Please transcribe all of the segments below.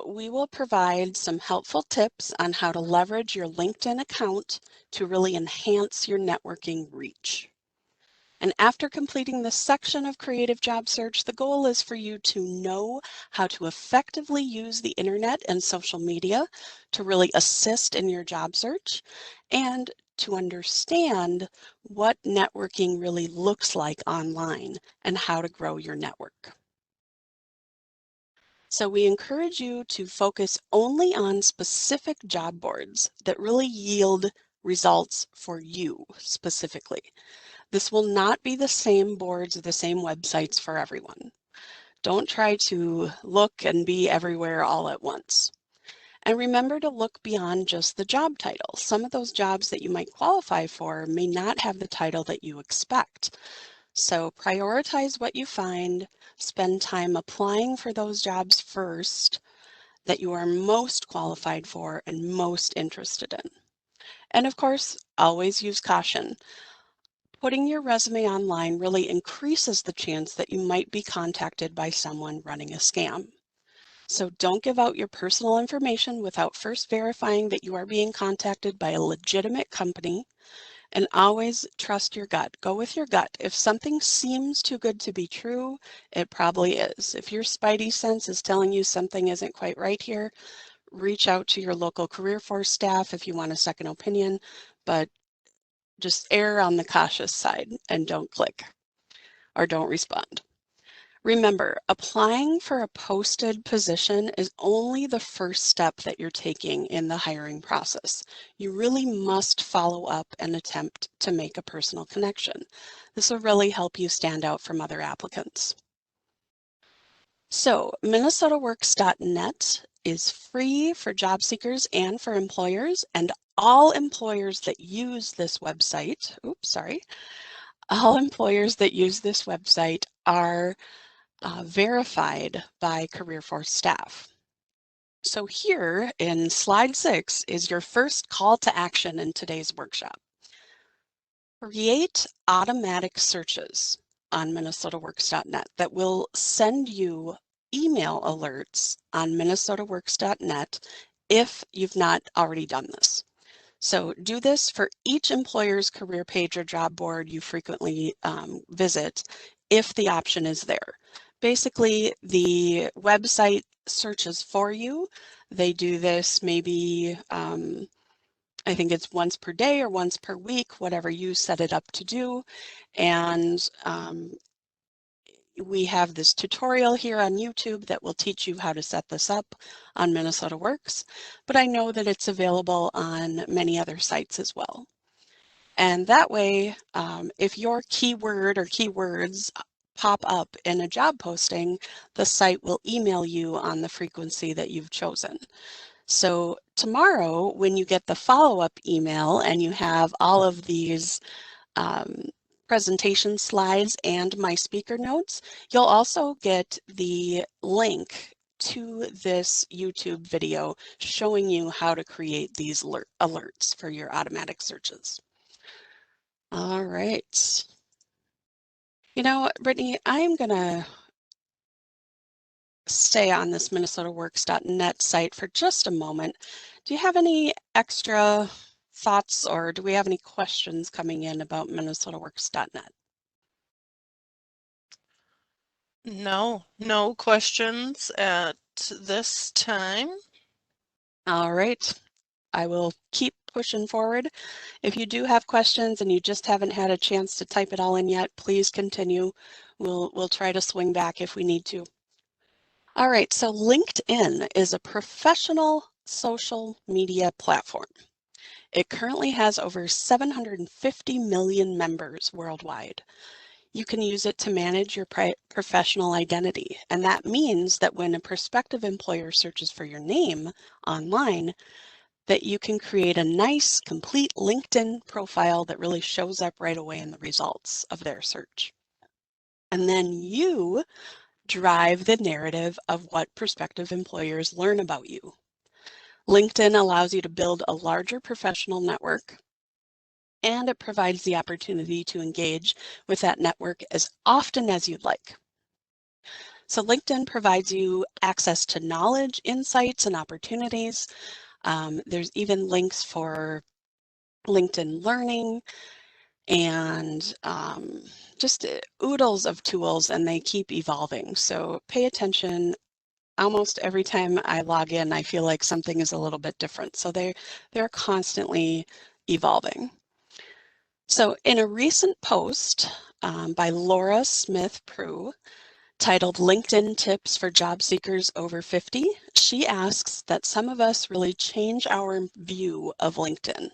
we will provide some helpful tips on how to leverage your LinkedIn account to really enhance your networking reach. And after completing this section of Creative Job Search, the goal is for you to know how to effectively use the internet and social media to really assist in your job search and to understand what networking really looks like online and how to grow your network. So we encourage you to focus only on specific job boards that really yield results for you specifically. This will not be the same boards or the same websites for everyone. Don't try to look and be everywhere all at once. And remember to look beyond just the job title. Some of those jobs that you might qualify for may not have the title that you expect. So prioritize what you find, spend time applying for those jobs first that you are most qualified for and most interested in. And of course, always use caution. Putting your resume online really increases the chance that you might be contacted by someone running a scam. So don't give out your personal information without first verifying that you are being contacted by a legitimate company, and always trust your gut. Go with your gut. If something seems too good to be true, it probably is. If your spidey sense is telling you something isn't quite right here, reach out to your local career force staff if you want a second opinion, but just err on the cautious side and don't click or don't respond. Remember, applying for a posted position is only the first step that you're taking in the hiring process. You really must follow up and attempt to make a personal connection. This will really help you stand out from other applicants. So, MinnesotaWorks.net is free for job seekers and for employers, and all employers that use this website, all employers that use this website are verified by career force staff. So here in slide 6 is your first call to action in today's workshop. Create automatic searches on MinnesotaWorks.net that will send you email alerts on MinnesotaWorks.net if you've not already done this. So do this for each employer's career page or job board you frequently visit if the option is there. Basically, the website searches for you. They do this maybe, I think it's once per day or once per week, whatever you set it up to do. And we have this tutorial here on YouTube that will teach you how to set this up on Minnesota Works, but I know that it's available on many other sites as well. And that way, if your keyword or keywords pop up in a job posting, the site will email you on the frequency that you've chosen. So tomorrow, when you get the follow-up email and you have all of these presentation slides and my speaker notes, you'll also get the link to this YouTube video showing you how to create these alerts for your automatic searches. All right. You know, Brittany, I'm going to stay on this MinnesotaWorks.net site for just a moment. Do you have any extra thoughts or do we have any questions coming in about MinnesotaWorks.net? No questions at this time. All right. I will keep pushing forward. If you do have questions and you just haven't had a chance to type it all in yet, please continue. We'll try to swing back if we need to. All right, so LinkedIn is a professional social media platform. It currently has over 750 million members worldwide. You can use it to manage your professional identity, and that means that when a prospective employer searches for your name online, that you can create a nice, complete LinkedIn profile that really shows up right away in the results of their search. And then you drive the narrative of what prospective employers learn about you. LinkedIn allows you to build a larger professional network, and it provides the opportunity to engage with that network as often as you'd like. So LinkedIn provides you access to knowledge, insights, and opportunities. There's even links for LinkedIn Learning and just oodles of tools, and they keep evolving. So pay attention. Almost every time I log in, I feel like something is a little bit different. So they're constantly evolving. So in a recent post by Laura Smith Prue, titled LinkedIn Tips for Job Seekers Over 50, she asks that some of us really change our view of LinkedIn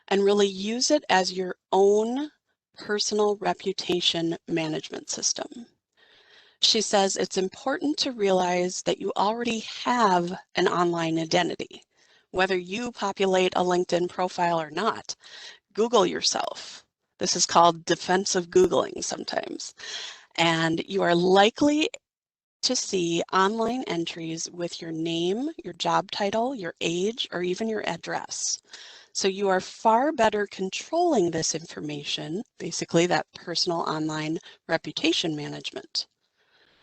and really use it as your own personal reputation management system. She says it's important to realize that you already have an online identity. Whether you populate a LinkedIn profile or not, Google yourself. This is called defensive Googling sometimes. And you are likely to see online entries with your name, your job title, your age, or even your address. So you are far better controlling this information, basically that personal online reputation management.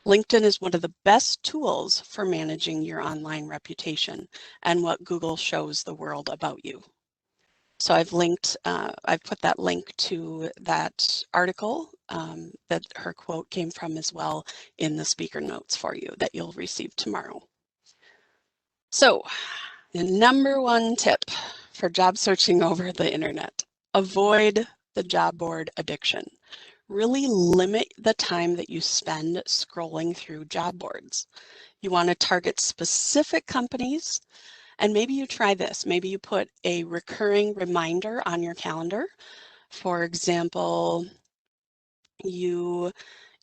LinkedIn is one of the best tools for managing your online reputation and what Google shows the world about you. So I've put that link to that article that her quote came from as well in the speaker notes for you that you'll receive tomorrow. So the number one tip for job searching over the internet, avoid the job board addiction. Really limit the time that you spend scrolling through job boards. You want to target specific companies. And maybe you try this. Maybe you put a recurring reminder on your calendar. For example, you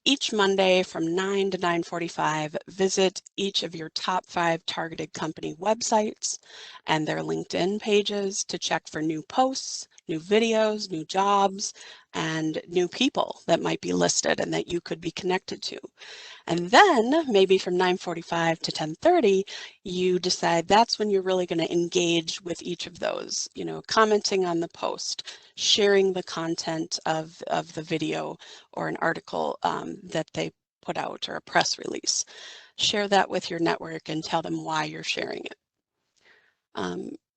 each Monday from 9 to 9:45 visit each of your top 5 targeted company websites and their LinkedIn pages to check for new posts, new videos, new jobs, and new people that might be listed and that you could be connected to. And then maybe from 9:45 to 10:30, you decide that's when you're really going to engage with each of those, commenting on the post, sharing the content of the video or an article that they put out or a press release. Share that with your network and tell them why you're sharing it.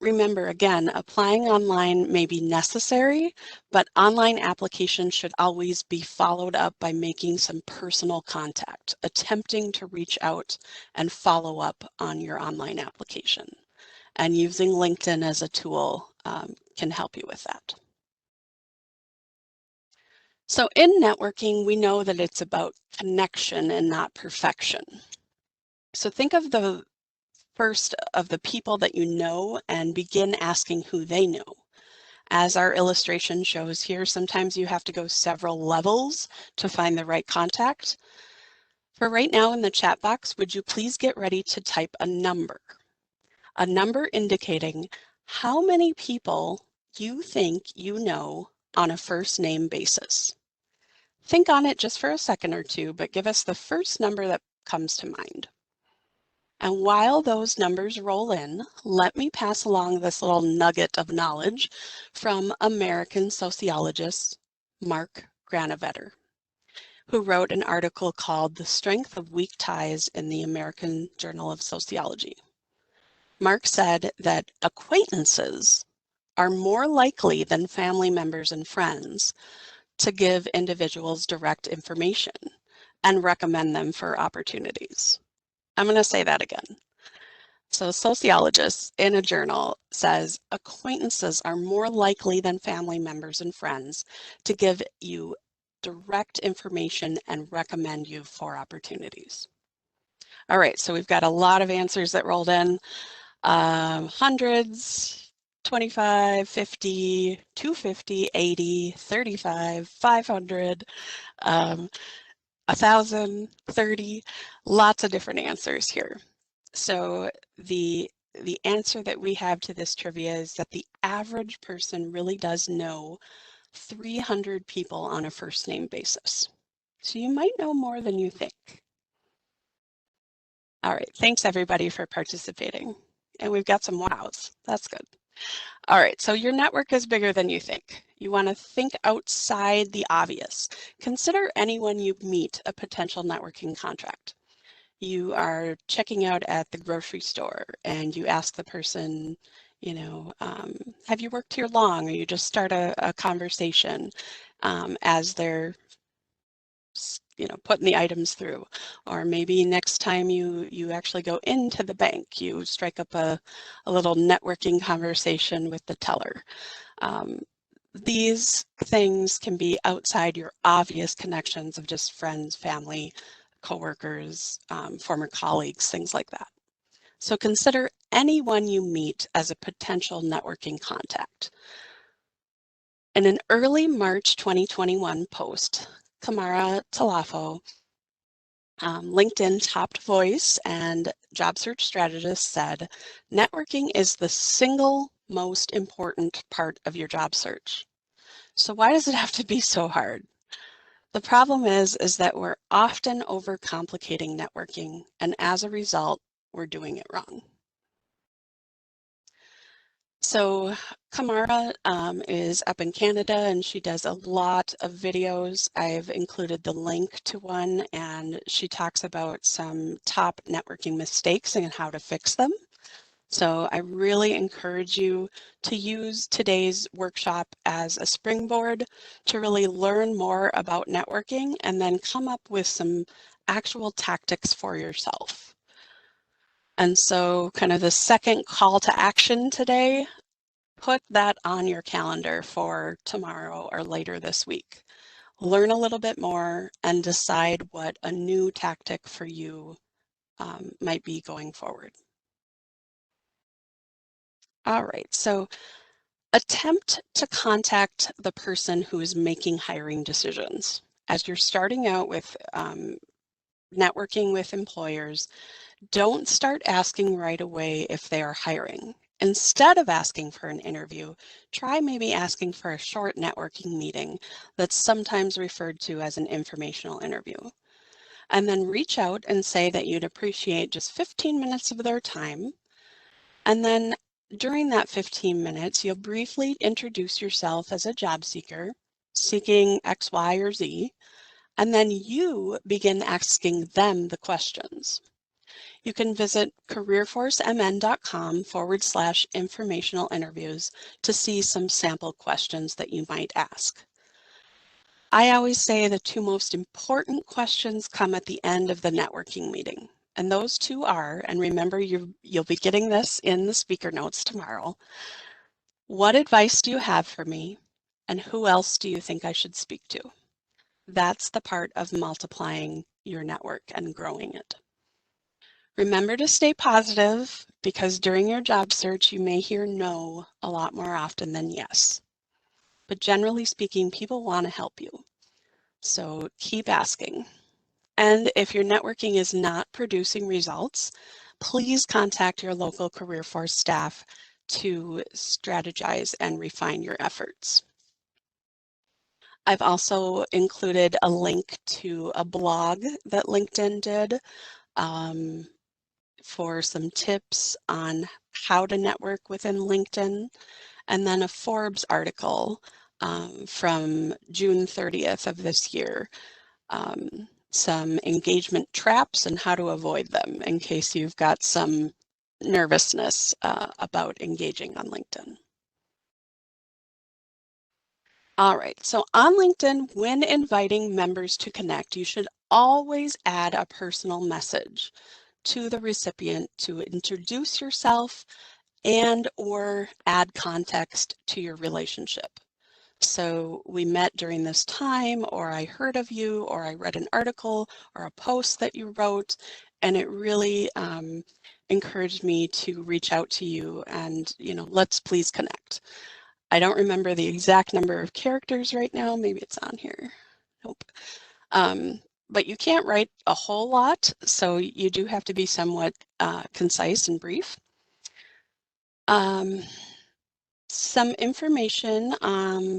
Remember, again, applying online may be necessary, but online applications should always be followed up by making some personal contact, attempting to reach out and follow up on your online application. And using LinkedIn as a tool can help you with that. So in networking, we know that it's about connection and not perfection. So think of the first of the people that you know and begin asking who they know. As our illustration shows here, sometimes you have to go several levels to find the right contact. For right now in the chat box, would you please get ready to type a number indicating how many people you think you know on a first name basis. Think on it just for a second or two, but give us the first number that comes to mind. And while those numbers roll in, let me pass along this little nugget of knowledge from American sociologist Mark Granovetter, who wrote an article called The Strength of Weak Ties in the American Journal of Sociology. Mark said that acquaintances are more likely than family members and friends to give individuals direct information and recommend them for opportunities. I'm going to say that again. So sociologists in a journal says acquaintances are more likely than family members and friends to give you direct information and recommend you for opportunities. All right, so we've got a lot of answers that rolled in. Hundreds, 25, 50, 250, 80, 35, 500, 1,000, 30, lots of different answers here. So the answer that we have to this trivia is that the average person really does know 300 people on a first name basis. So you might know more than you think. All right, thanks everybody for participating. And we've got some wows, that's good. All right, so your network is bigger than you think. You want to think outside the obvious. Consider anyone you meet a potential networking contract. You are checking out at the grocery store and you ask the person, have you worked here long? Or you just start a conversation as they're putting the items through. Or maybe next time you actually go into the bank, you strike up a little networking conversation with the teller. Um, these things can be outside your obvious connections of just friends, family, coworkers, former colleagues, things like that. So consider anyone you meet as a potential networking contact. In an early March 2021 post, Kamara Talafo, LinkedIn top voice and job search strategist, said, networking is the single most important part of your job search. So why does it have to be so hard? The problem is that we're often overcomplicating networking, and as a result, we're doing it wrong. So Kamara is up in Canada and she does a lot of videos. I've included the link to one, and she talks about some top networking mistakes and how to fix them. So I really encourage you to use today's workshop as a springboard to really learn more about networking and then come up with some actual tactics for yourself. And so kind of the second call to action today, put that on your calendar for tomorrow or later this week. Learn a little bit more and decide what a new tactic for you might be going forward. All right, so attempt to contact the person who is making hiring decisions. As you're starting out with networking with employers, don't start asking right away if they are hiring. Instead of asking for an interview, try maybe asking for a short networking meeting that's sometimes referred to as an informational interview. And then reach out and say that you'd appreciate just 15 minutes of their time. And then during that 15 minutes, you'll briefly introduce yourself as a job seeker seeking X, Y, or Z, and then you begin asking them the questions. You can visit careerforcemn.com/informational interviews to see some sample questions that you might ask. I always say the two most important questions come at the end of the networking meeting. And those two are, and remember you'll be getting this in the speaker notes tomorrow, what advice do you have for me? And who else do you think I should speak to? That's the part of multiplying your network and growing it. Remember to stay positive, because during your job search, you may hear no a lot more often than yes. But generally speaking, people want to help you. So keep asking. And if your networking is not producing results, please contact your local career force staff to strategize and refine your efforts. I've also included a link to a blog that LinkedIn did for some tips on how to network within LinkedIn, and then a Forbes article from June 30th of this year, some engagement traps and how to avoid them in case you've got some nervousness about engaging on LinkedIn. All right, so on LinkedIn, when inviting members to connect, you should always add a personal message to the recipient to introduce yourself and or add context to your relationship. So we met during this time, or I heard of you, or I read an article or a post that you wrote, and it really encouraged me to reach out to you and, let's please connect. I don't remember the exact number of characters right now. Maybe it's on here. Nope. But you can't write a whole lot, so you do have to be somewhat concise and brief. Some information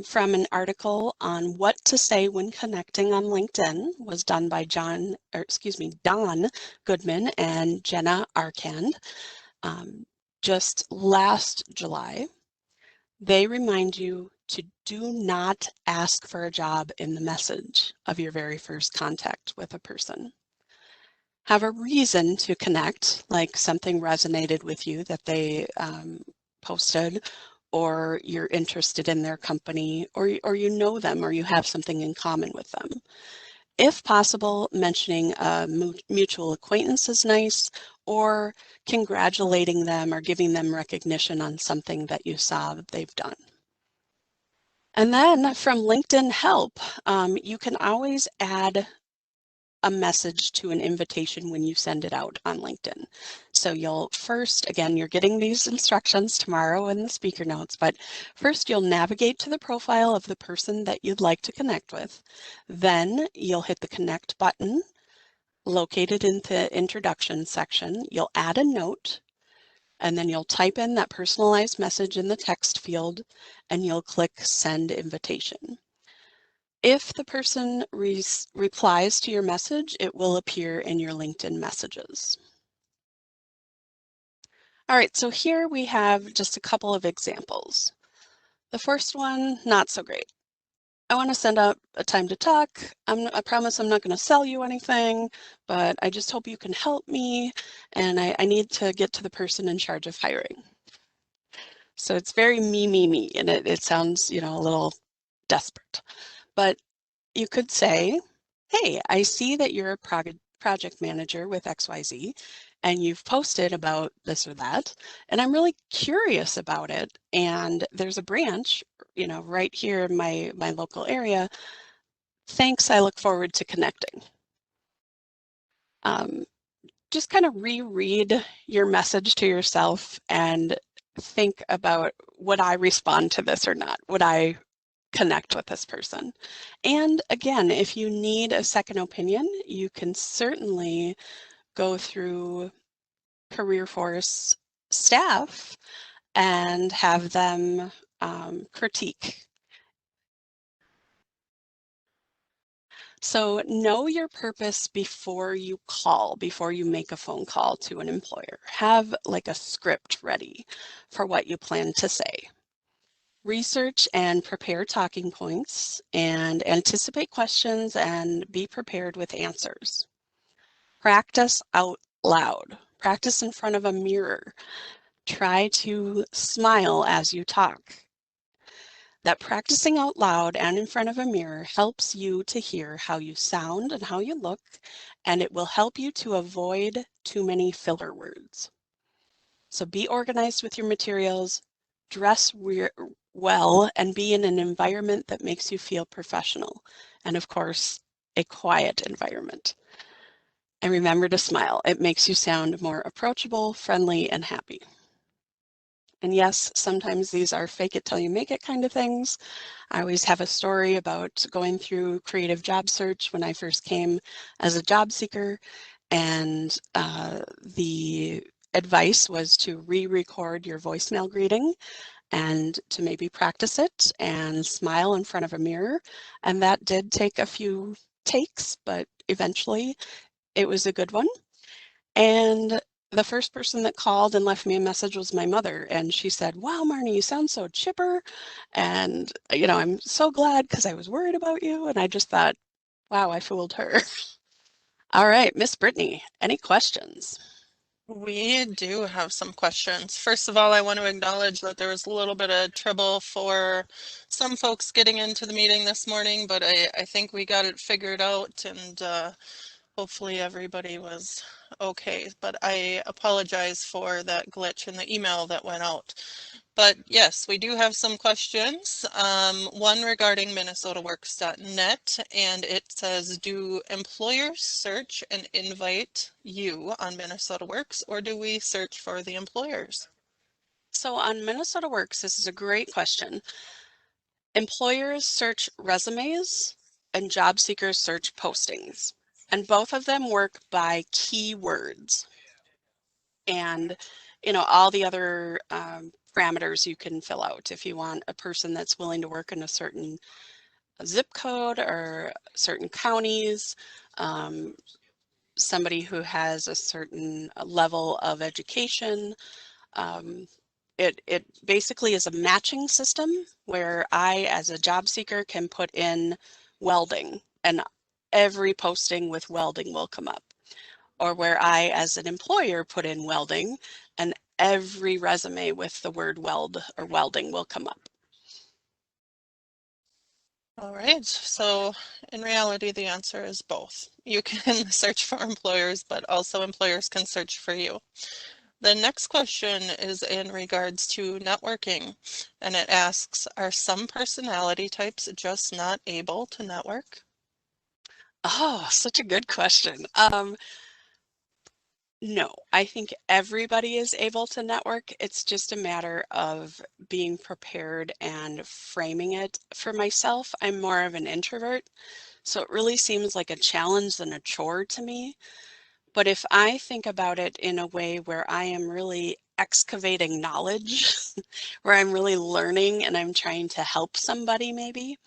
from an article on what to say when connecting on LinkedIn was done by Don Goodman and Jenna Arkand just last July. They remind you to do not ask for a job in the message of your very first contact with a person. have a reason to connect, like something resonated with you that they posted, or you're interested in their company, or you know them, or you have something in common with them. If possible, mentioning a mutual acquaintance is nice, or congratulating them or giving them recognition on something that you saw that they've done. And then from LinkedIn Help, you can always add a message to an invitation when you send it out on LinkedIn. So you'll first, again, you're getting these instructions tomorrow in the speaker notes, but first you'll navigate to the profile of the person that you'd like to connect with. Then you'll hit the connect button located in the introduction section. You'll add a note, and then you'll type in that personalized message in the text field, and you'll click send invitation. If the person replies to your message, it will appear in your LinkedIn messages. All right, so here we have just a couple of examples. The first one, not so great. I want to send out a time to talk. I promise I'm not going to sell you anything, but I just hope you can help me, and I need to get to the person in charge of hiring. So it's very me, and it sounds, a little desperate. But you could say, hey, I see that you're a project manager with XYZ, and you've posted about this or that, and I'm really curious about it. And there's a branch, right here in my local area. Thanks, I look forward to connecting. Um, just kind of reread your message to yourself and think about, would I respond to this or not? Would I connect with this person? And again, if you need a second opinion, you can certainly go through Career Force staff and have them critique. So know your purpose before you make a phone call to an employer. Have like a script ready for what you plan to say. Research and prepare talking points and anticipate questions and be prepared with answers. Practice out loud. Practice in front of a mirror. Try to smile as you talk. That practicing out loud and in front of a mirror helps you to hear how you sound and how you look, and it will help you to avoid too many filler words. So be organized with your materials, dress well, and be in an environment that makes you feel professional. And of course, a quiet environment. And remember to smile. It makes you sound more approachable, friendly, and happy. And yes, sometimes these are fake it till you make it kind of things. I always have a story about going through creative job search when I first came as a job seeker, and the advice was to re-record your voicemail greeting and to maybe practice it and smile in front of a mirror. And that did take a few takes, but eventually it was a good one. And the first person that called and left me a message was my mother. And she said, wow, Marnie, you sound so chipper. And, I'm so glad because I was worried about you. And I just thought, wow, I fooled her. All right, Miss Brittany, any questions? We do have some questions. First of all, I want to acknowledge that there was a little bit of trouble for some folks getting into the meeting this morning, but I think we got it figured out, and hopefully everybody was okay. But I apologize for that glitch in the email that went out. But yes, we do have some questions. One regarding minnesotaworks.net, and it says, do employers search and invite you on Minnesota Works, or do we search for the employers? So on Minnesota Works, this is a great question. Employers search resumes and job seekers search postings, and both of them work by keywords. And all the other parameters you can fill out. If you want a person that's willing to work in a certain zip code or certain counties, somebody who has a certain level of education. It basically is a matching system where I, as a job seeker, can put in welding, and every posting with welding will come up. or where I, as an employer, put in welding, and every resume with the word weld or welding will come up. All right, so in reality, the answer is both. You can search for employers, but also employers can search for you. The next question is in regards to networking, and it asks, are some personality types just not able to network? Oh, such a good question. No, I think everybody is able to network. It's just a matter of being prepared and framing it. For myself, I'm more of an introvert, so it really seems like a challenge than a chore to me. But if I think about it in a way where I am really excavating knowledge, where I'm really learning and I'm trying to help somebody maybe,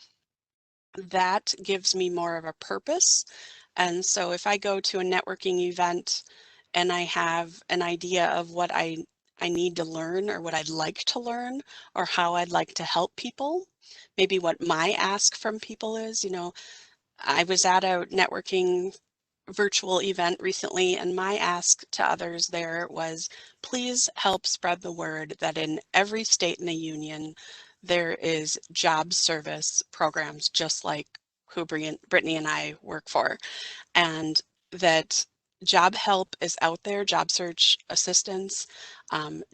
that gives me more of a purpose. And so if I go to a networking event and I have an idea of what I need to learn or what I'd like to learn or how I'd like to help people, maybe what my ask from people is, I was at a networking virtual event recently, and my ask to others there was, please help spread the word that in every state in the union, there is job service programs just like who Brittany and I work for, and that job help is out there, job search assistance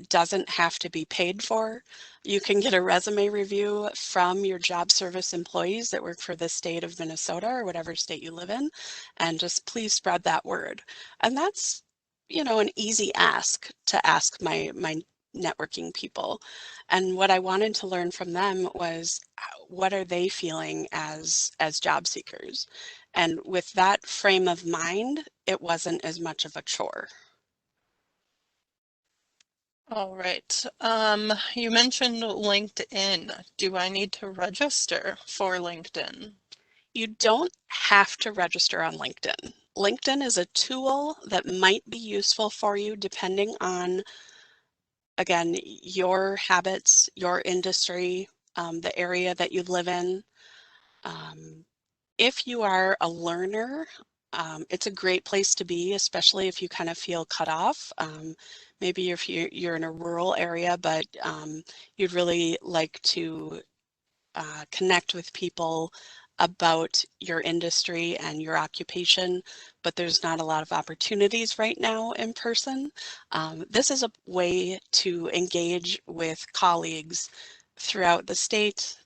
doesn't have to be paid for. You can get a resume review from your job service employees that work for the state of Minnesota or whatever state you live in, and just please spread that word. And that's, an easy ask to ask my networking people. And what I wanted to learn from them was what are they feeling as job seekers? And with that frame of mind, it wasn't as much of a chore. All right. You mentioned LinkedIn. Do I need to register for LinkedIn? You don't have to register on LinkedIn. LinkedIn is a tool that might be useful for you depending on, again, your habits, your industry, the area that you live in. Um, if you are a learner, it's a great place to be, especially if you kind of feel cut off. Maybe if you're in a rural area, but you'd really like to connect with people about your industry and your occupation, but there's not a lot of opportunities right now in person. This is a way to engage with colleagues throughout the state,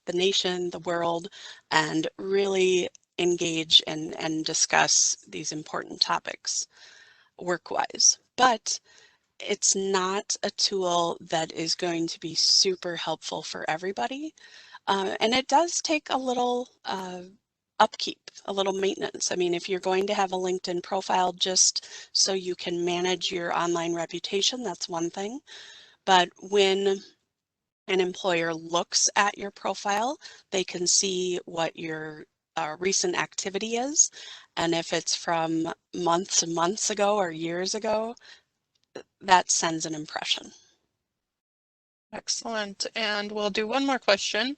the nation, the world, and really engage and discuss these important topics work-wise. But it's not a tool that is going to be super helpful for everybody. And it does take a little upkeep, a little maintenance. I mean, if you're going to have a LinkedIn profile just so you can manage your online reputation, that's one thing. But when an employer looks at your profile, they can see what your recent activity is. And if it's from months and months ago or years ago, that sends an impression. Excellent. And we'll do one more question.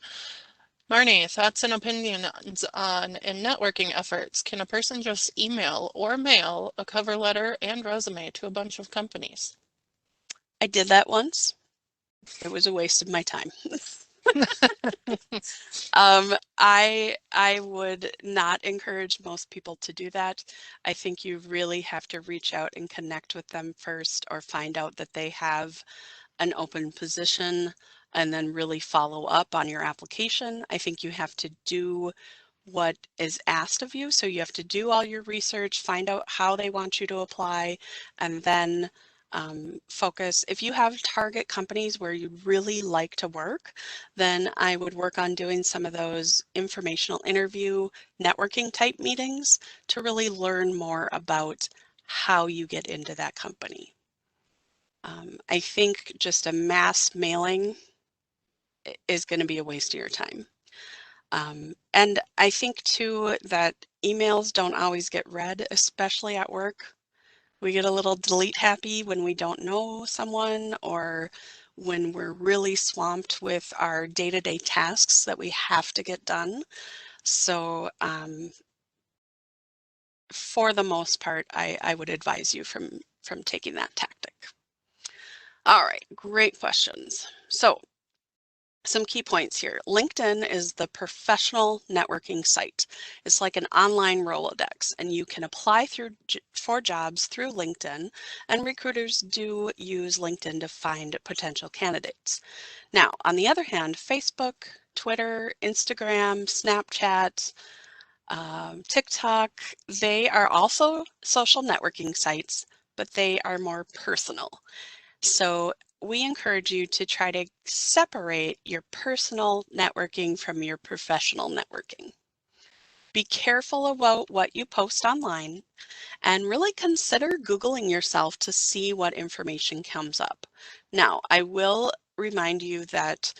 Marnie, thoughts and opinions on in networking efforts. Can a person just email or mail a cover letter and resume to a bunch of companies? I did that once. It was a waste of my time. I would not encourage most people to do that. I think you really have to reach out and connect with them first or find out that they have an open position and then really follow up on your application. I think you have to do what is asked of you. So you have to do all your research, find out how they want you to apply, and then focus. If you have target companies where you'd really like to work, then I would work on doing some of those informational interview networking type meetings to really learn more about how you get into that company. I think just a mass mailing is going to be a waste of your time. And I think too that emails don't always get read, especially at work. We get a little delete happy when we don't know someone or when we're really swamped with our day-to-day tasks that we have to get done. So for the most part, I would advise you from taking that tactic. All right, great questions. So some key points here. LinkedIn is the professional networking site. It's like an online Rolodex, and you can apply for jobs through LinkedIn, and recruiters do use LinkedIn to find potential candidates. Now, on the other hand, Facebook, Twitter, Instagram, Snapchat, TikTok, they are also social networking sites, but they are more personal. So we encourage you to try to separate your personal networking from your professional networking. Be careful about what you post online and really consider Googling yourself to see what information comes up. Now, I will remind you that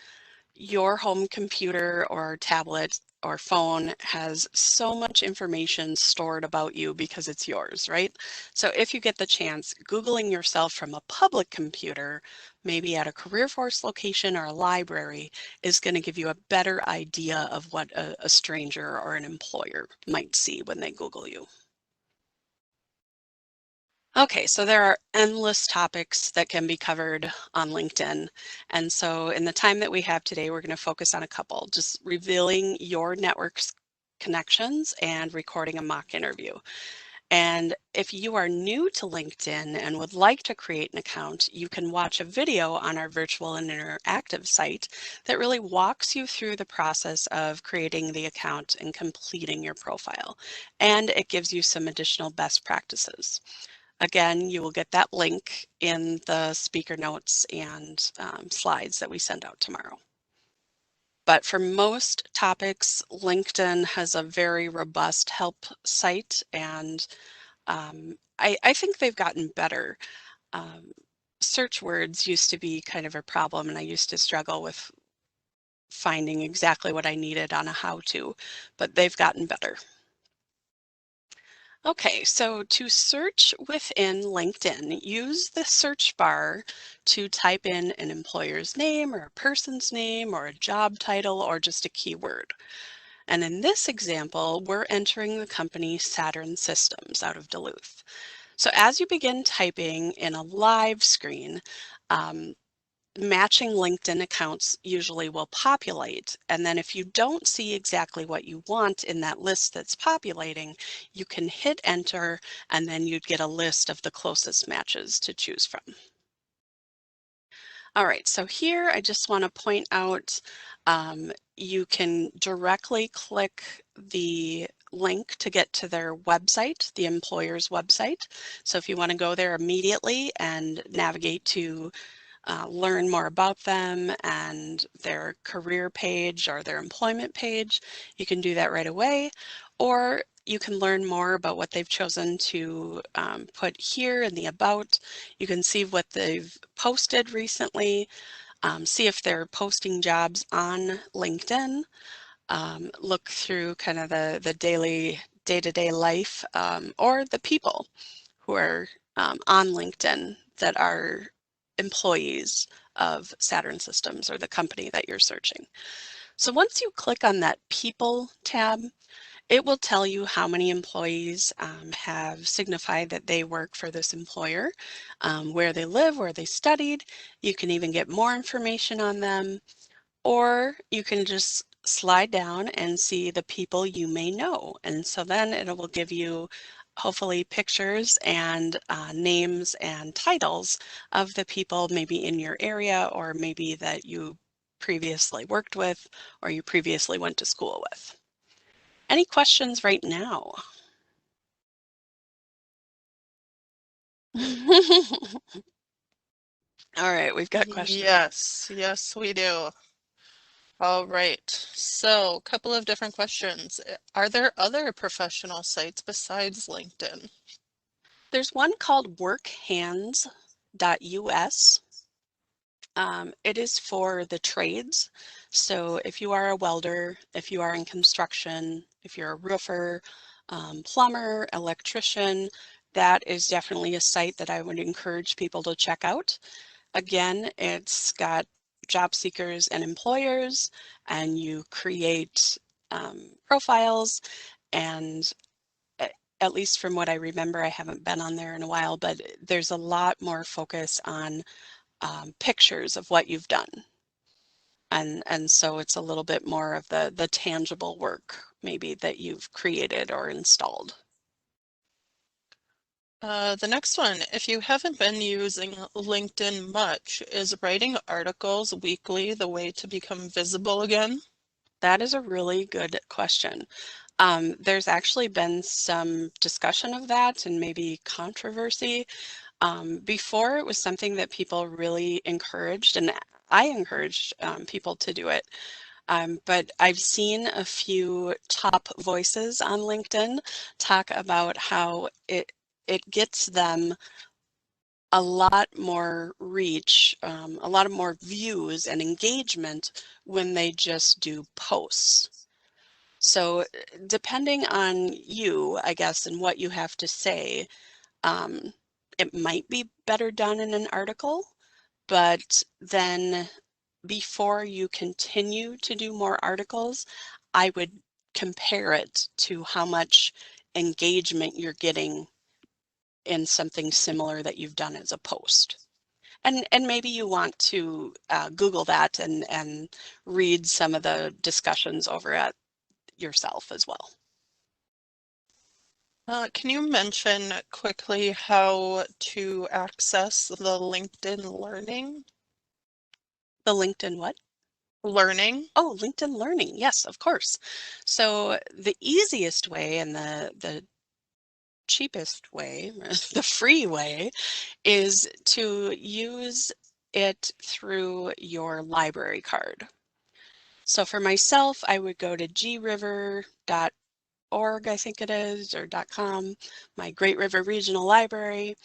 your home computer or tablet or phone has so much information stored about you because it's yours, right? So if you get the chance, Googling yourself from a public computer, maybe at a career force location or a library, is going to give you a better idea of what a stranger or an employer might see when they Google you. Okay, so there are endless topics that can be covered on LinkedIn. And so in the time that we have today, we're going to focus on a couple, just revealing your network's connections and recording a mock interview. And if you are new to LinkedIn and would like to create an account, you can watch a video on our virtual and interactive site that really walks you through the process of creating the account and completing your profile. And it gives you some additional best practices. Again, you will get that link in the speaker notes and slides that we send out tomorrow. But for most topics, LinkedIn has a very robust help site, and I think they've gotten better. Um, Search words used to be kind of a problem, and I used to struggle with finding exactly what I needed on a how-to, but they've gotten better. Okay, so to search within LinkedIn, use the search bar to type in an employer's name or a person's name or a job title or just a keyword. And in this example, we're entering the company Saturn Systems out of Duluth. So as you begin typing in a live screen, um, matching LinkedIn accounts usually will populate. And then if you don't see exactly what you want in that list that's populating, you can hit enter and then you'd get a list of the closest matches to choose from. All right, so here I just want to point out you can directly click the link to get to their website, the employer's website. So if you want to go there immediately and navigate to learn more about them and their career page or their employment page, you can do that right away. Or you can learn more about what they've chosen to put here in the About. You can see what they've posted recently, see if they're posting jobs on LinkedIn, look through kind of the daily day-to-day life or the people who are on LinkedIn that are employees of Saturn Systems or the company that you're searching. So once you click on that People tab, it will tell you how many employees have signified that they work for this employer, where they live, where they studied. You can even get more information on them, or you can just slide down and see the people you may know. And so then it will give you hopefully pictures and names and titles of the people maybe in your area or maybe that you previously worked with or you previously went to school with. Any questions right now? All right, we've got questions. Yes, we do. All right. So, a couple of different questions. Are there other professional sites besides LinkedIn? There's one called workhands.us. It is for the trades. So if you are a welder, if you are in construction, if you're a roofer, plumber, electrician, that is definitely a site that I would encourage people to check out. Again, it's got job seekers and employers, and you create profiles, and at least from what I remember, I haven't been on there in a while, but there's a lot more focus on pictures of what you've done. And so it's a little bit more of the tangible work maybe that you've created or installed. The next one, if you haven't been using LinkedIn much, is writing articles weekly the way to become visible again? That is a really good question. There's actually been some discussion of that and maybe controversy. Before it was something that people really encouraged, and I encouraged people to do it. But I've seen a few top voices on LinkedIn talk about how it gets them a lot more reach, a lot of more views and engagement when they just do posts. So depending on you, I guess, and what you have to say, um, it might be better done in an article, but then before you continue to do more articles, I would compare it to how much engagement you're getting in something similar that you've done as a post. And maybe you want to Google that and read some of the discussions over it yourself as well. Can you mention quickly how to access the LinkedIn Learning? The LinkedIn what? Learning? Oh, LinkedIn Learning. Yes, of course. So the easiest way and the cheapest way, the free way, is to use it through your library card. So for myself, I would go to griver.org, I think it is, or .com, my Great River Regional Library,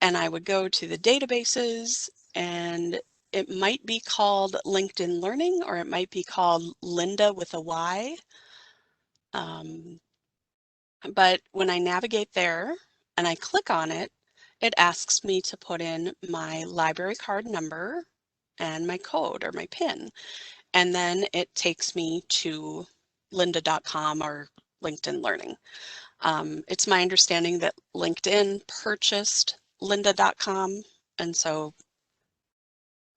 and I would go to the databases, and it might be called LinkedIn Learning, or it might be called Linda with a Y. Um, but when I navigate there and I click on it, it asks me to put in my library card number and my code or my PIN. And then it takes me to lynda.com or LinkedIn Learning. It's my understanding that LinkedIn purchased lynda.com. And so,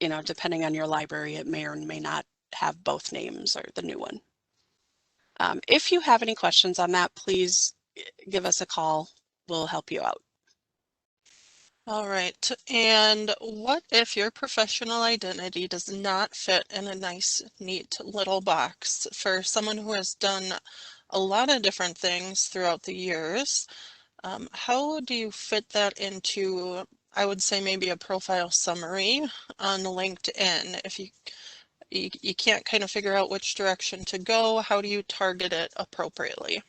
depending on your library, it may or may not have both names or the new one. If you have any questions on that, please give us a call. We'll help you out. All right. And what if your professional identity does not fit in a nice, neat little box? For someone who has done a lot of different things throughout the years, how do you fit that into, I would say maybe a profile summary on LinkedIn? If you can't kind of figure out which direction to go, how do you target it appropriately?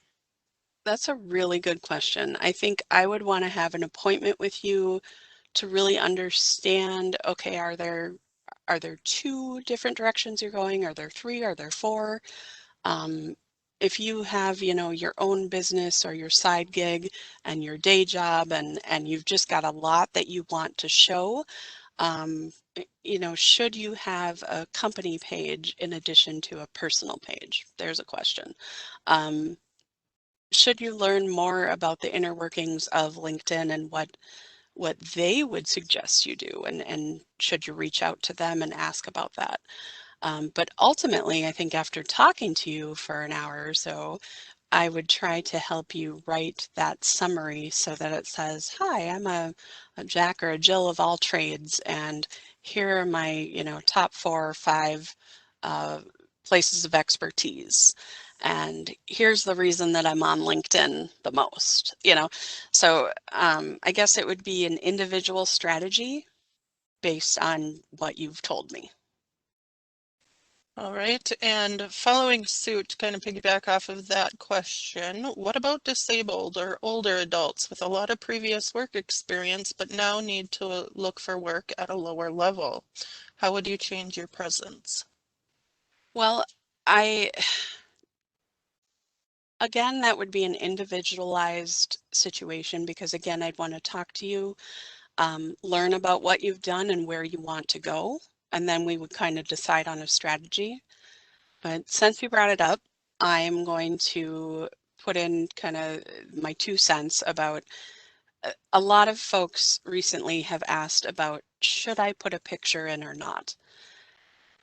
That's a really good question. I think I would want to have an appointment with you to really understand, okay, are there two different directions you're going? Are there three? Are there four? Um, if you have, your own business or your side gig and your day job and you've just got a lot that you want to show, should you have a company page in addition to a personal page? There's a question. Um, should you learn more about the inner workings of LinkedIn and what they would suggest you do, and should you reach out to them and ask about that? But ultimately, I think after talking to you for an hour or so, I would try to help you write that summary so that it says, hi, I'm a Jack or a Jill of all trades, and here are my, top 4 or 5 uh, places of expertise. And here's the reason that I'm on LinkedIn the most. So I guess it would be an individual strategy based on what you've told me. All right, and following suit, to kind of piggyback off of that question, what about disabled or older adults with a lot of previous work experience but now need to look for work at a lower level? How would you change your presence? Well, again, that would be an individualized situation because, again, I'd want to talk to you, learn about what you've done and where you want to go, and then we would kind of decide on a strategy. But since you brought it up, I'm going to put in kind of my 2 cents about a lot of folks recently have asked about, should I put a picture in or not?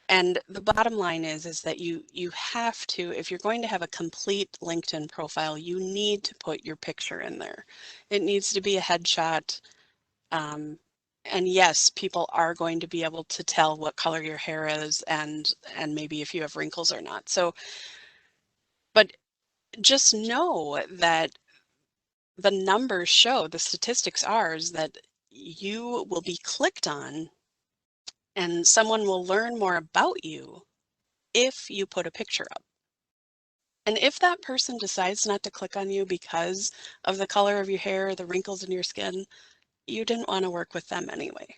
And the bottom line is that you have to, if you're going to have a complete LinkedIn profile, you need to put your picture in there. It needs to be a headshot. Um, and yes, people are going to be able to tell what color your hair is and maybe if you have wrinkles or not. So, but just know that the numbers show, the statistics are, is that you will be clicked on and someone will learn more about you if you put a picture up. And if that person decides not to click on you because of the color of your hair, the wrinkles in your skin, you didn't want to work with them anyway.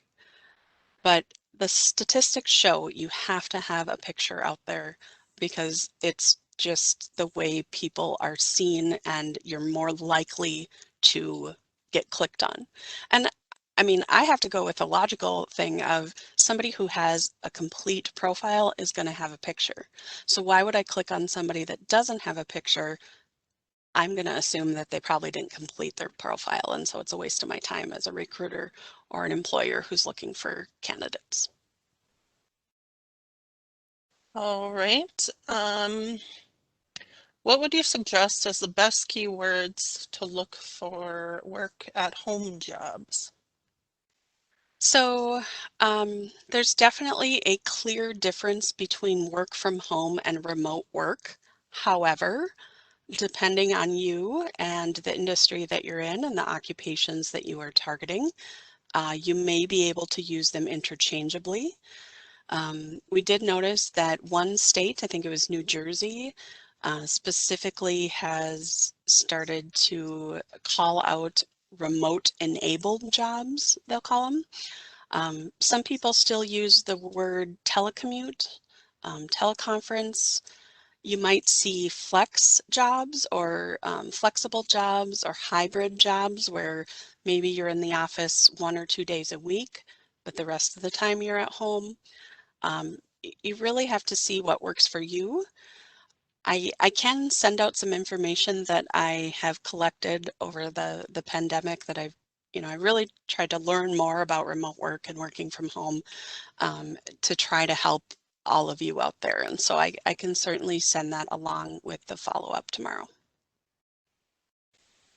But the statistics show you have to have a picture out there because it's just the way people are seen and you're more likely to get clicked on. And I mean, I have to go with the logical thing of somebody who has a complete profile is going to have a picture. So why would I click on somebody that doesn't have a picture? I'm going to assume that they probably didn't complete their profile. And so it's a waste of my time as a recruiter or an employer who's looking for candidates. All right. What would you suggest as the best keywords to look for work at home jobs? So there's definitely a clear difference between work from home and remote work. However, depending on you and the industry that you're in and the occupations that you are targeting, you may be able to use them interchangeably. We did notice that one state, I think it was New Jersey, specifically has started to call out remote enabled jobs, they'll call them. Some people still use the word telecommute, teleconference. You might see flex jobs or flexible jobs or hybrid jobs where maybe you're in the office 1 or 2 days a week, but the rest of the time you're at home. You really have to see what works for you. I can send out some information that I have collected over the pandemic that I really tried to learn more about remote work and working from home to try to help all of you out there. And so I can certainly send that along with the follow-up tomorrow.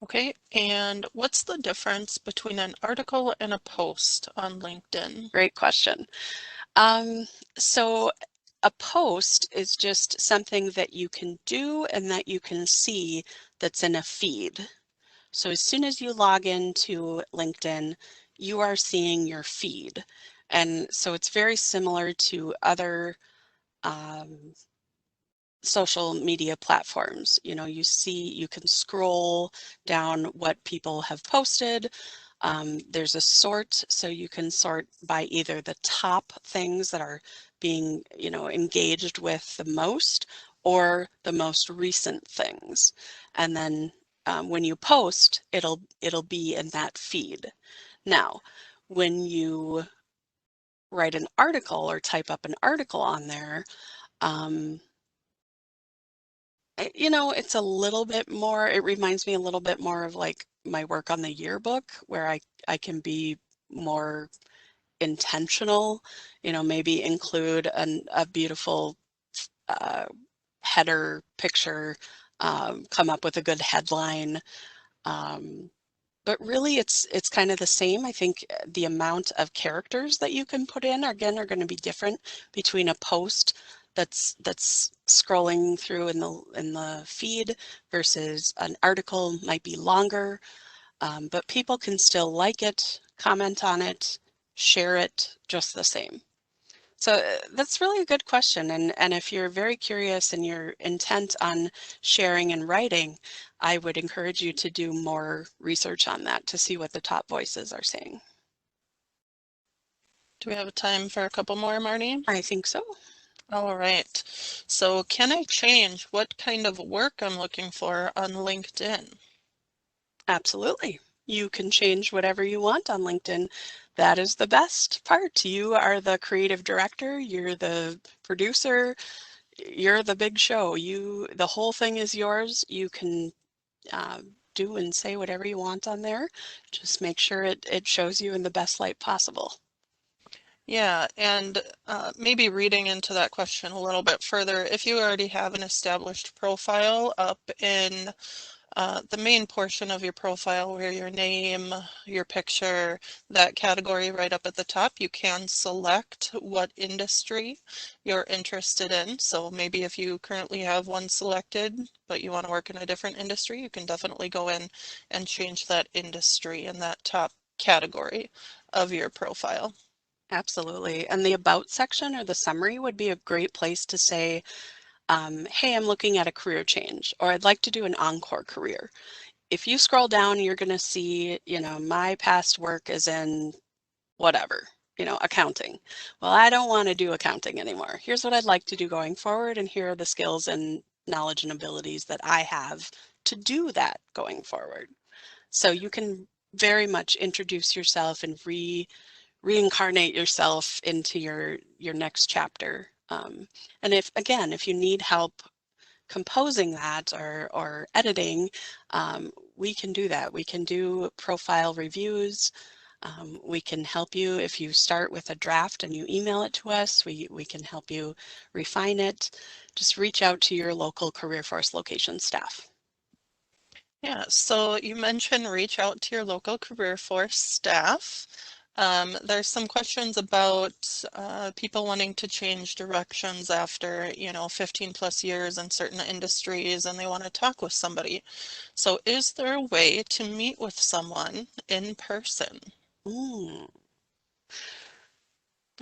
Okay, and what's the difference between an article and a post on LinkedIn? Great question. Um, so a post is just something that you can do and that you can see that's in a feed. So as soon as you log into LinkedIn, you are seeing your feed. And so it's very similar to other um, social media platforms. You can scroll down what people have posted. There's a sort, so you can sort by either the top things that are being, engaged with the most or the most recent things. And then when you post, it'll be in that feed. Now, when you write an article or type up an article on there, um, it's a little bit more, it reminds me a little bit more of like my work on the yearbook where I can be more intentional, maybe include a beautiful uh, header picture, come up with a good headline. Um, but really it's kind of the same. I think the amount of characters that you can put in again are going to be different between a post that's scrolling through in the feed versus an article might be longer, but people can still like it, comment on it, share it just the same. So that's really a good question. And if you're very curious and you're intent on sharing and writing, I would encourage you to do more research on that to see what the top voices are saying. Do we have time for a couple more, Marnie? I think so. All right. So can I change what kind of work I'm looking for on LinkedIn? Absolutely. You can change whatever you want on LinkedIn. That is the best part. You are the creative director, you're the producer, you're the big show. The whole thing is yours. You can do and say whatever you want on there. Just make sure it shows you in the best light possible. Yeah, and maybe reading into that question a little bit further, if you already have an established profile up in the main portion of your profile where your name, your picture, that category right up at the top, you can select what industry you're interested in. So maybe if you currently have one selected, but you want to work in a different industry, you can definitely go in and change that industry in that top category of your profile. Absolutely. And the about section or the summary would be a great place to say, hey, I'm looking at a career change, or I'd like to do an encore career. If you scroll down, you're going to see, my past work is in whatever, accounting. Well, I don't want to do accounting anymore. Here's what I'd like to do going forward, and here are the skills and knowledge and abilities that I have to do that going forward. So you can very much introduce yourself and reincarnate yourself into your next chapter. And if you need help composing that or editing, we can do that. We can do profile reviews. We can help you if you start with a draft and you email it to us. We can help you refine it. Just reach out to your local career force location staff. Yeah, so you mentioned reach out to your local career force staff. There's some questions about people wanting to change directions after, 15 plus years in certain industries and they want to talk with somebody. So is there a way to meet with someone in person? Mm.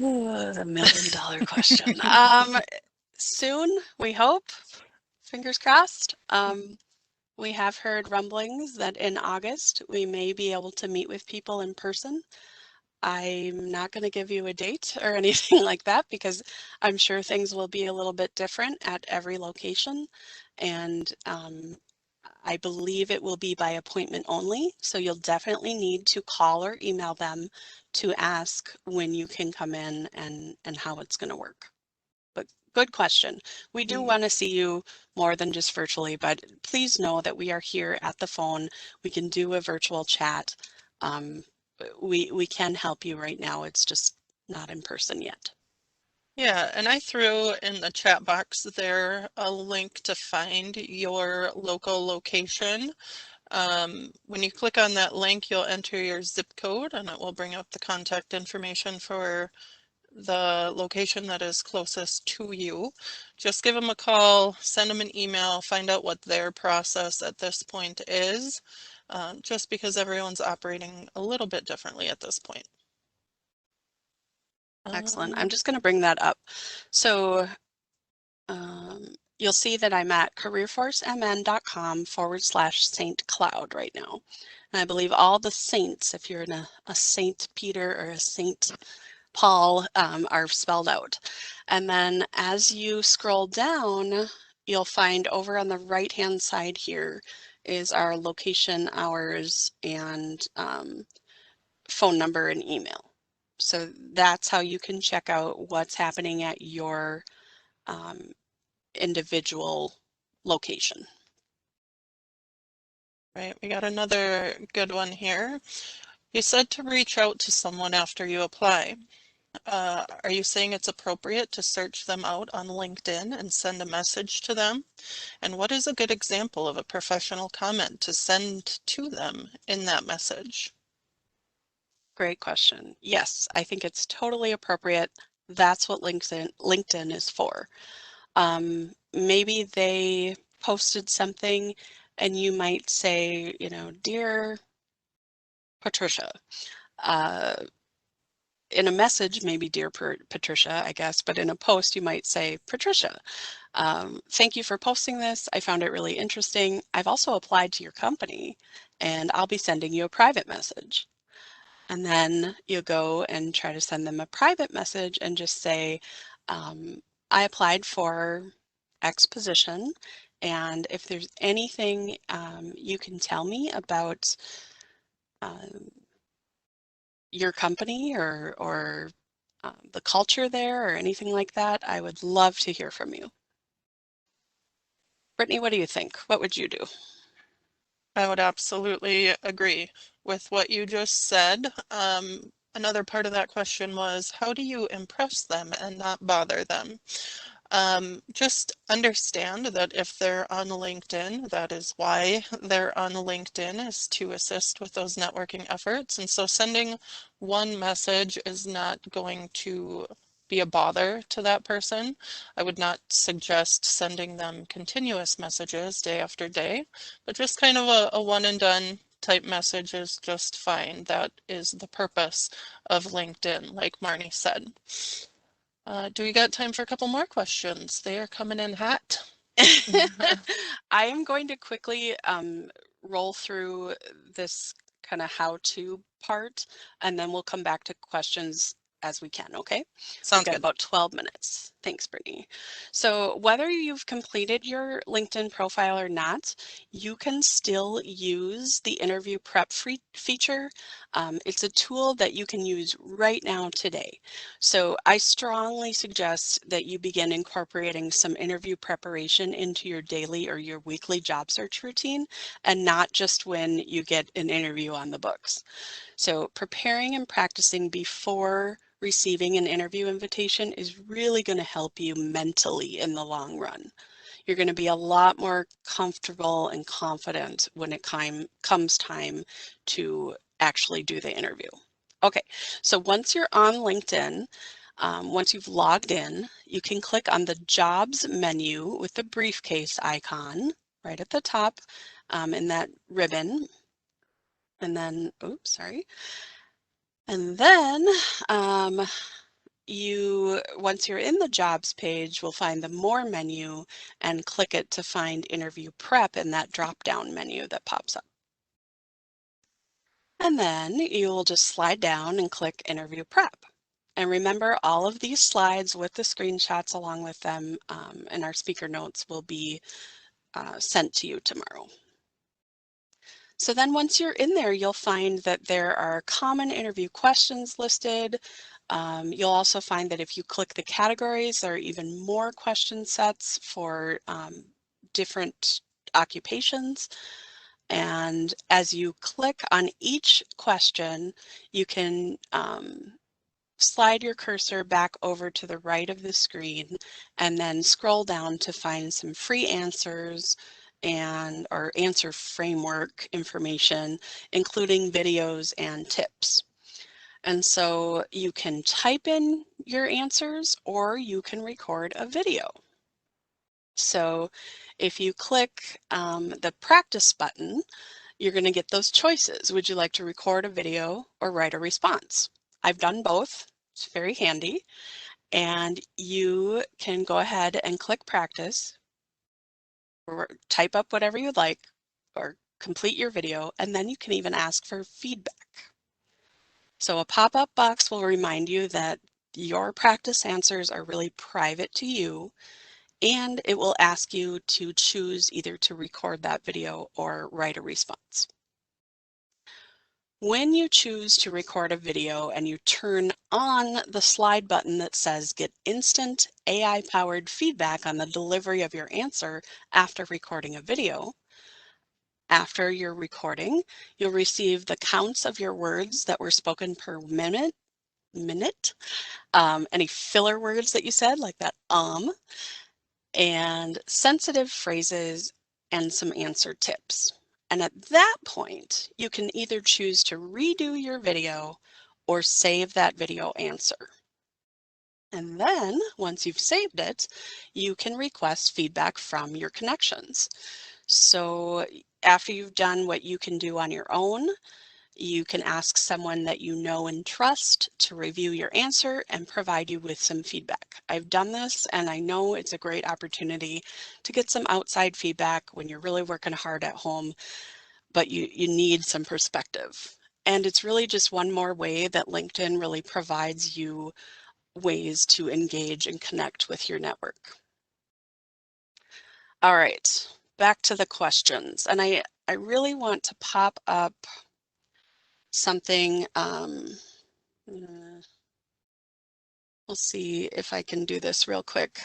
Ooh, the $1 million question. Soon, we hope. Fingers crossed. We have heard rumblings that in August we may be able to meet with people in person. I'm not going to give you a date or anything like that because I'm sure things will be a little bit different at every location. And I believe it will be by appointment only. So you'll definitely need to call or email them to ask when you can come in and how it's going to work. But good question. We do Ye- want to see you more than just virtually, but please know that we are here at the phone. We can do a virtual chat. Um, we can help you right now. It's just not in person yet. Yeah, and I threw in the chat box there a link to find your local location. When you click on that link, you'll enter your zip code and it will bring up the contact information for the location that is closest to you. Just give them a call, send them an email, find out what their process at this point is, just because everyone's operating a little bit differently at this point. Excellent. I'm Um, just going to bring that up. So you'll see that I'm at careerforcemn.com/Saint Cloud right now. And I believe all the saints, if you're in a Saint Peter or a Saint Paul, are spelled out. And then as you scroll down, you'll find over on the right-hand side here is our location, hours, and phone number and email. So that's how you can check out what's happening at your um, individual location. right, we got another good one here. You said to reach out to someone after you apply. Are you saying it's appropriate to search them out on LinkedIn and send a message to them? And what is a good example of a professional comment to send to them in that message? Great question. Yes, I think it's totally appropriate. That's what LinkedIn is for. Maybe they posted something and you might say, dear Patricia, uh, in a message, maybe dear Patricia, I guess, but in a post, you might say, Patricia, thank you for posting this. I found it really interesting. I've also applied to your company and I'll be sending you a private message. And then you go and try to send them a private message and just say, I applied for X position. And if there's anything you can tell me about um, your company or the culture there or anything like that, I would love to hear from you. Brittany, what do you think? What would you do? I would absolutely agree with what you just said. Another part of that question was, how do you impress them and not bother them? Just understand that if they're on LinkedIn, that is why they're on LinkedIn, is to assist with those networking efforts. And so sending one message is not going to be a bother to that person. I would not suggest sending them continuous messages day after day, but just kind of a one and done type message is just fine. That is the purpose of LinkedIn, like Marnie said. Do we got time for a couple more questions? They are coming in hot. I am going to quickly roll through this kind of how-to part, and then we'll come back to questions as we can, okay? We've Sounds got good. about 12 minutes. Thanks, Brittany. So whether you've completed your LinkedIn profile or not, you can still use the interview prep feature. It's a tool that you can use right now today. So I strongly suggest that you begin incorporating some interview preparation into your daily or your weekly job search routine, and not just when you get an interview on the books. So preparing and practicing before receiving an interview invitation is really going to help you mentally in the long run. You're going to be a lot more comfortable and confident when it comes time to actually do the interview. Okay, so once you're on LinkedIn, once you've logged in, you can click on the Jobs menu with the briefcase icon right at the top in that ribbon. And then, oops, sorry. And then once you're in the jobs page, will find the More menu and click it to find interview prep in that drop-down menu that pops up. And then you'll just slide down and click interview prep. And remember, all of these slides with the screenshots along with them and our speaker notes will be sent to you tomorrow. So then once you're in there, you'll find that there are common interview questions listed. You'll also find that if you click the categories, there are even more question sets for different occupations. And as you click on each question, you can slide your cursor back over to the right of the screen and then scroll down to find some free answers and or answer framework information, including videos and tips. And so you can type in your answers or you can record a video. So if you click the practice button, you're going to get those choices. Would you like to record a video or write a response? I've done both. It's very handy. And you can go ahead and click practice or type up whatever you'd like or complete your video, and then you can even ask for feedback. So a pop-up box will remind you that your practice answers are really private to you, and it will ask you to choose either to record that video or write a response. When you choose to record a video and you turn on the slide button that says get instant AI-powered feedback on the delivery of your answer after recording a video, after your recording, you'll receive the counts of your words that were spoken per minute, any filler words that you said, like that and sensitive phrases and some answer tips. And at that point, you can either choose to redo your video or save that video answer. And then once you've saved it, you can request feedback from your connections. So after you've done what you can do on your own, you can ask someone that you know and trust to review your answer and provide you with some feedback. I've done this and I know it's a great opportunity to get some outside feedback when you're really working hard at home, but you need some perspective. And it's really just one more way that LinkedIn really provides you ways to engage and connect with your network. All right, back to the questions. And I really want to pop up something. We'll see if I can do this real quick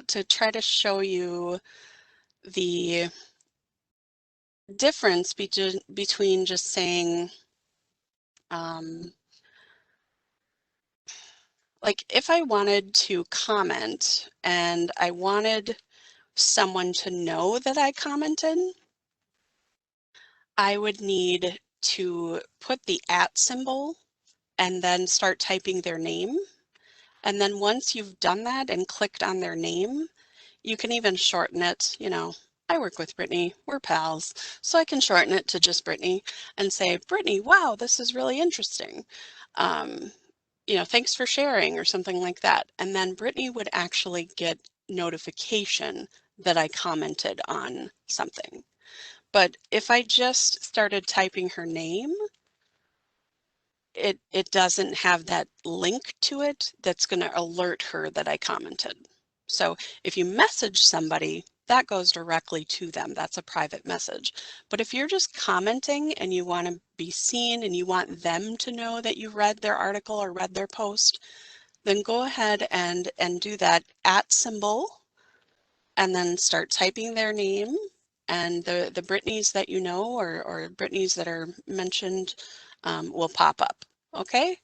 to try to show you the difference between just saying, um, like if I wanted to comment and I wanted someone to know that I commented, I would need to put the @ symbol and then start typing their name. And then once you've done that and clicked on their name, you can even shorten it. I work with Brittany, we're pals, so I can shorten it to just Brittany and say, Brittany, wow, this is really interesting. Um, Thanks for sharing or something like that. And then Brittany would actually get notification that I commented on something. But if I just started typing her name, it doesn't have that link to it that's going to alert her that I commented. So if you message somebody, that goes directly to them. That's a private message. But if you're just commenting and you want to be seen and you want them to know that you read their article or read their post, then go ahead and do that @ symbol and then start typing their name, and the Britneys that you know or Britneys that are mentioned will pop up. Okay?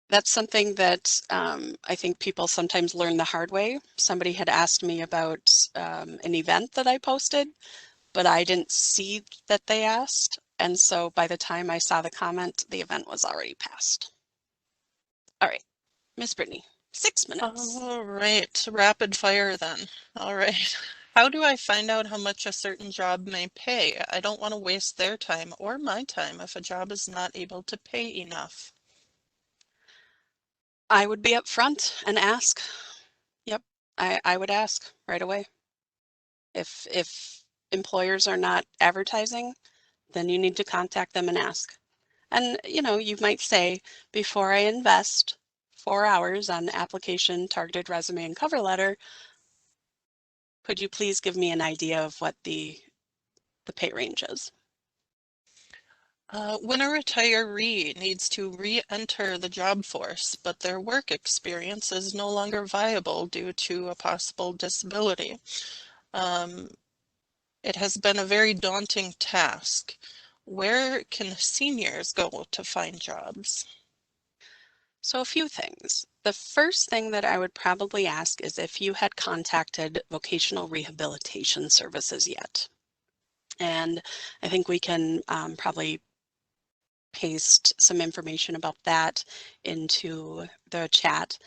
That's something that I think people sometimes learn the hard way. Somebody had asked me about an event that I posted, but I didn't see that they asked. And so by the time I saw the comment, the event was already passed. All right, Miss Brittany, 6 minutes. All right, rapid fire then. All right. How do I find out how much a certain job may pay? I don't want to waste their time or my time if a job is not able to pay enough. I would be upfront and ask. Yep, I would ask right away. If employers are not advertising, then you need to contact them and ask. And you might say, before I invest 4 hours on application, targeted resume, and cover letter, could you please give me an idea of what the pay range is? When a retiree needs to re-enter the job force, but their work experience is no longer viable due to a possible disability. Um, it has been a very daunting task. Where can seniors go to find jobs? So a few things. The first thing that I would probably ask is if you had contacted vocational rehabilitation services yet. And I think we can probably paste some information about that into the chat.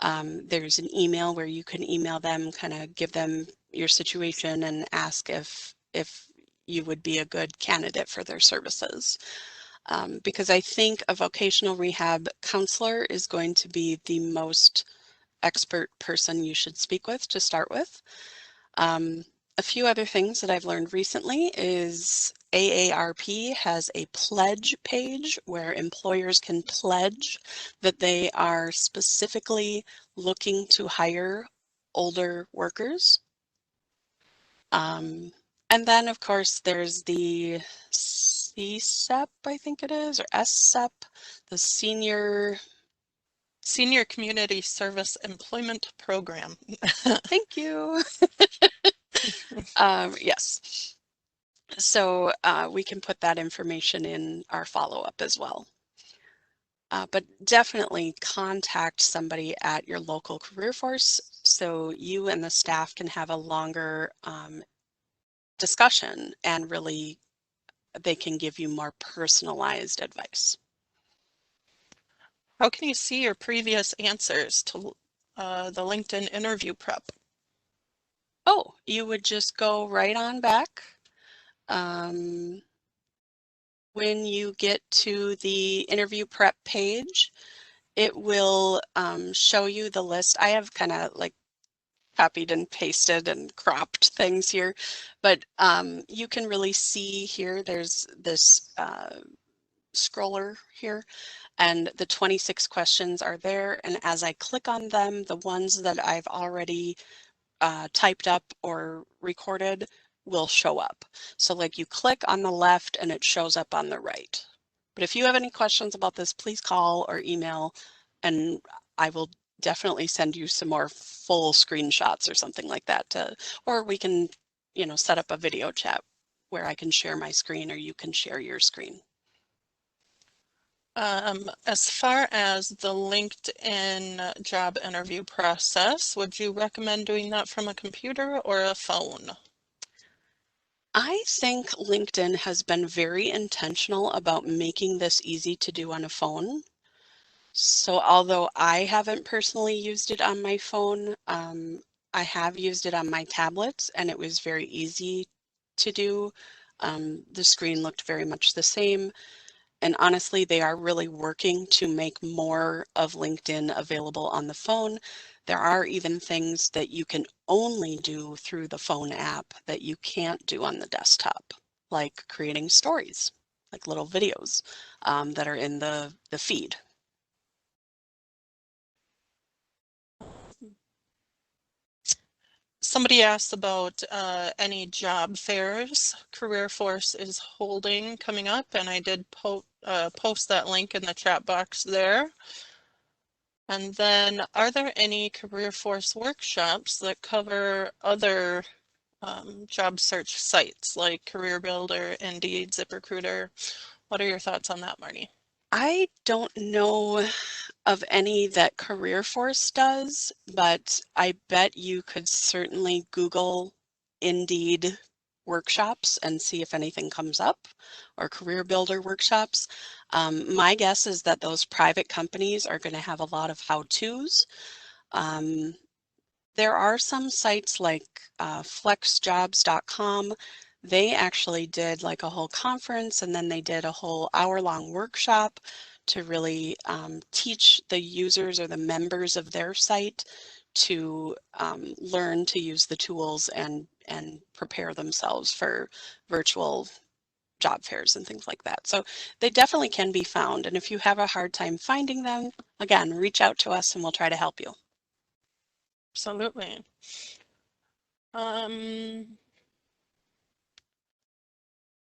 There's an email where you can email them, kind of give them your situation and ask if you would be a good candidate for their services. Because I think a vocational rehab counselor is going to be the most expert person you should speak with to start with. Um, a few other things that I've learned recently is AARP has a pledge page where employers can pledge that they are specifically looking to hire older workers. Um, and then, of course, there's the CSEP, I think it is, or SSEP, the Senior. Senior Community Service Employment Program. Thank you. Yes. So we can put that information in our follow-up as well. But definitely contact somebody at your local career force so you and the staff can have a longer discussion and really they can give you more personalized advice. How can you see your previous answers to the LinkedIn interview prep? Oh, you would just go right on back. When you get to the interview prep page, it will show you the list. I have kind of like copied and pasted and cropped things here, but you can really see here, there's this scroller here, and the 26 questions are there. And as I click on them, the ones that I've already typed up or recorded will show up. So like you click on the left and it shows up on the right. But if you have any questions about this, please call or email and I will definitely send you some more full screenshots or something like that or we can, set up a video chat. where I can share my screen or you can share your screen. As far as the LinkedIn job interview process, would you recommend doing that from a computer or a phone? I think LinkedIn has been very intentional about making this easy to do on a phone. So although I haven't personally used it on my phone, I have used it on my tablet and it was very easy to do. The screen looked very much the same. And honestly, they are really working to make more of LinkedIn available on the phone. There are even things that you can only do through the phone app that you can't do on the desktop, like creating stories, like little videos that are in the feed. Somebody asked about any job fairs Career Force is holding coming up, and I did post that link in the chat box there. And then, are there any Career Force workshops that cover other job search sites like Career Builder, Indeed, ZipRecruiter? What are your thoughts on that, Marnie? I don't know of any that Career Force does, but I bet you could certainly Google Indeed workshops and see if anything comes up, or Career Builder workshops. My guess is that those private companies are going to have a lot of how-tos. Um, there are some sites like flexjobs.com. They actually did like a whole conference and then they did a whole hour-long workshop to really teach the users or the members of their site to learn to use the tools and prepare themselves for virtual job fairs and things like that. So they definitely can be found. And if you have a hard time finding them, again, reach out to us and we'll try to help you. Absolutely.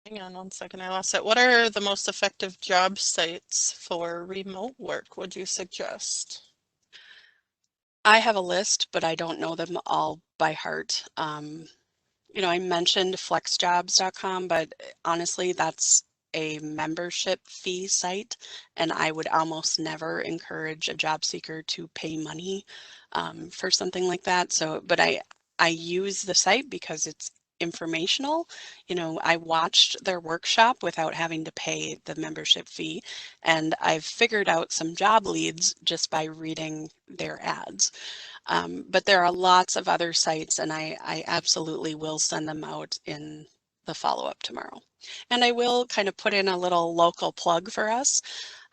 Hang on one second, I lost it. What are the most effective job sites for remote work, would you suggest? I have a list, but I don't know them all by heart. I mentioned flexjobs.com, but honestly, that's a membership fee site, and I would almost never encourage a job seeker to pay money for something like that. So, but I use the site because it's informational. I watched their workshop without having to pay the membership fee, and I've figured out some job leads just by reading their ads. But there are lots of other sites, and I absolutely will send them out in the follow-up tomorrow. And I will kind of put in a little local plug for us.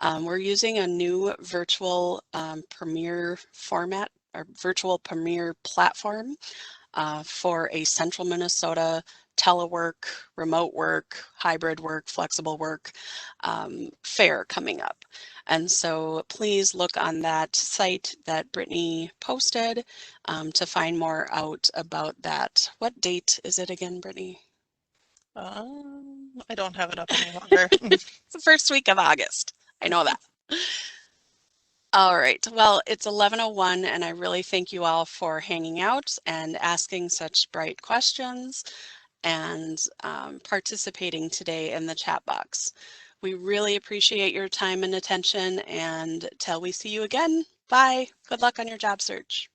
We're using a new virtual Premier format or virtual Premier platform for a central Minnesota telework, remote work, hybrid work, flexible work fair coming up. And so please look on that site that Brittany posted to find more out about that. What date is it again, Brittany? I don't have it up any longer. It's the first week of August. I know that. All right. Well, it's 11:01 and I really thank you all for hanging out and asking such bright questions and participating today in the chat box. We really appreciate your time and attention, and till we see you again, bye. Good luck on your job search.